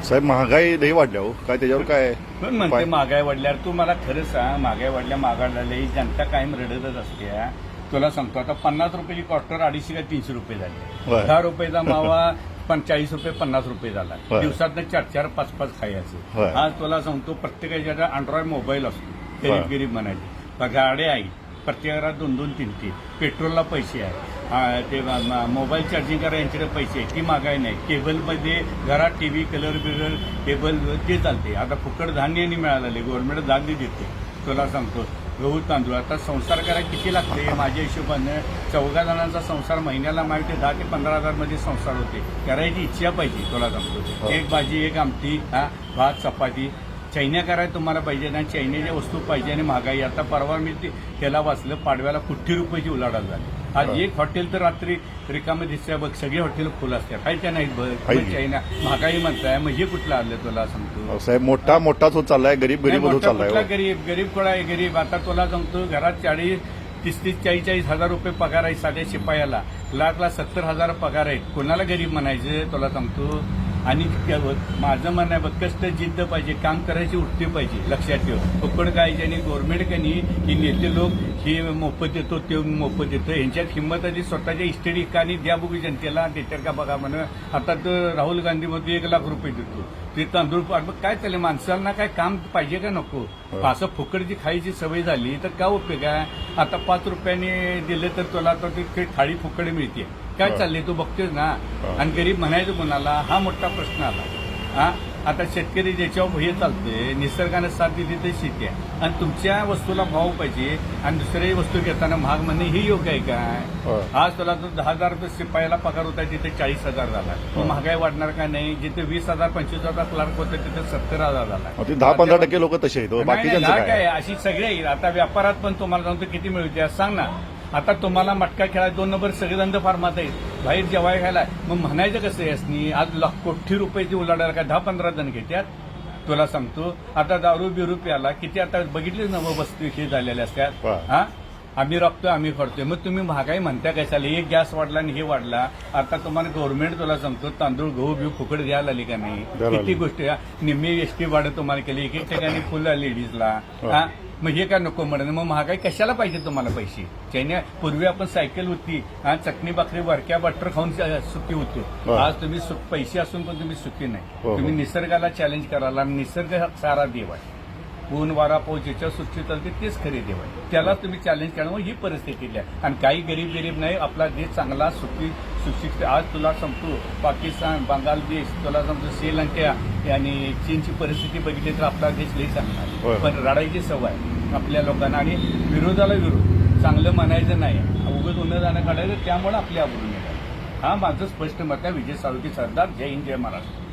साहेब महागाई लई वाढल्या हो, काय त्याच्यावर काय कोण म्हणते महागाई वाढल्यावर तू मला खरं सांग, महागाई वाढल्या जनता कायम रडतच असते. तुला सांगतो आता 50 रुपयाची क्वार्टर 250 का 300 रुपये झाले. 10 रुपयाचा मावा 40 रुपये 50 रुपये झाला. दिवसातनं 4-4 5-5 खायचे. आज तुला सांगतो प्रत्येकाच्या अँड्रॉइड मोबाईल असतो. गरीब गरीब म्हणायचे गाड्या आहे प्रत्येकाला 2-2, 3-3 पेट्रोलला पैसे आहे. ते मोबाईल चार्जिंग करा यांच्याकडे पैसे आहे. ती महागाई नाही. केबलमध्ये घरात टीव्ही कलर बिलर केबल ते चालते. आता फुकट धान्याने मिळाले गव्हर्नमेंट धान्य देते. तुला सांगतो गहू तांदूळ आता संसार करायला किती लागते माझ्या हिशोबानं 14 जणांचा संसार महिन्याला माहिती 10 ते 15 हजार मध्ये संसार होते. करायची इच्छा पाहिजे. तुला सांगतो एक भाजी एक आमटी भात चपाती चैन्या करायला तुम्हाला पाहिजे ना. चैन्याच्या वस्तू पाहिजे आणि महागाई. आता परवा मी त्याला वाचलं पाडव्याला कोटी रुपयाची उलाढाल झाली. आज एक हॉटेल तर रात्री रिकामे दिसते बघ. सगळी हॉटेल फुल असतात. खायच्या नाहीत बघ. चैन्या महागाई म्हणताय मग हे कुठलं आलं तुला सांगतो. साहेब मोठाच होत चाललाय. गरीब होत चाललाय. गरीब कोणा आहे गरीब. आता तुला सांगतो घरात 30-40 हजार रुपये पगार आहे साध्या शिपायाला. लाखला 70,000 पगार आहेत. कोणाला गरीब म्हणायचं तुला सांगतो. आणि माझं म्हणणं आहे बघ कष्ट जिद्द पाहिजे. काम करायची उठते पाहिजे. लक्षात ठेव. फुकट गायचे आणि गव्हर्नमेंट कनी ही नेते लोक हे मोफत देतो ते मोफत देतो. यांच्यात हिंमत आधी स्वतःच्या इस्टेट एकानी द्या बघू जनतेला देतात का बघा म्हणून. आता तर राहुल गांधीमध्ये 1 लाख रुपये देतो. ते तांदूळ काय चालले माणसांना काय काम पाहिजे का नको. असं फुकटची खायची सवय झाली तर काय उपयोग आहे. आता 5 रुपयाने दिले तर तुला तर ती थाळी फुकट मिळते. काय चाललंय तू बघतोस ना. आणि गरीब म्हणायचं कोणाला हा मोठा प्रश्न आला. आता शेतकरी ज्याच्यावर हे चालते निसर्गाने साथ दिली तर शेती आहे. आणि तुमच्या वस्तूला भाव पाहिजे आणि दुसऱ्या वस्तू घेताना महाग म्हणणे हे योग्य आहे काय. आज तुला तो 10,000 रुपये शिपायाला पगार होता तिथे 40,000 झाला. महागाई वाढणार का नाही. जिथे 20,000 25,000 क्लार्क होते तिथे 70,000 झाला. 10-15% लोक तसे आहेत. काय अशी सगळे आता व्यापारात पण तुम्हाला सांगतो किती मिळते सांग ना. आता तुम्हाला मटका खेळाय 2 नंबर सगळे धंदे फार्मात आहेत. बाहेर जेवाय खायला मग म्हणायचं कसं यासनी. आज कोटी रुपयाची उलाढाल काय 10-15 जण घेतात. तुला सांगतो आता दारू बिरू प्याला किती आता बघितले ना वस्तू हे झालेल्या असतात. आम्ही राखतोय आम्ही करतोय. मग तुम्ही महागाई म्हणता काय चालली. एक गॅस वाढला आणि हे वाढला. आता तुम्हाला गव्हर्नमेंट तुला सांगतो तांदूळ गहू बिहू फुकट द्यायला आली का नाही. किती गोष्टी निम्मी एसटी वाढत तुम्हाला केली. एक ठिकाणी फुल लेडीजला. मग हे काय नको म्हणणं. मग महागाई कशाला पाहिजे तुम्हाला पैसे. चैन्या पूर्वी आपण सायकल होती चटणी भाकरी वरक्या बटर खाऊन सुखी होतो. आज तुम्ही पैसे असून पण तुम्ही सुखी नाही. तुम्ही निसर्गाला चॅलेंज करायला. निसर्ग सारा देव आहे. ऊन वारा पाऊस ज्याच्या सृष्टी चालते तेच खरे देव आहे. त्याला तुम्ही चॅलेंज करणं ही परिस्थिती आहे. आणि काही गरीब नाही आपला देश चांगला सुखी सुशिक्षित. आज तुला सांगतो पाकिस्तान बांगलादेश तुला सांगतो श्रीलंका आणि चीनची परिस्थिती बघितली तर आपला देश लई चांगला आहे. पण रडायची सवय आपल्या लोकांना आणि विरोधाला विरोध चांगलं म्हणायचं नाही. उगाच उन्हा जाणं काढायचं त्यामुळे आपल्या आवडून येतात. हा माझं स्पष्ट मत आहे. विजय साळुंखे सरदार. जय हिंद जय महाराष्ट्र.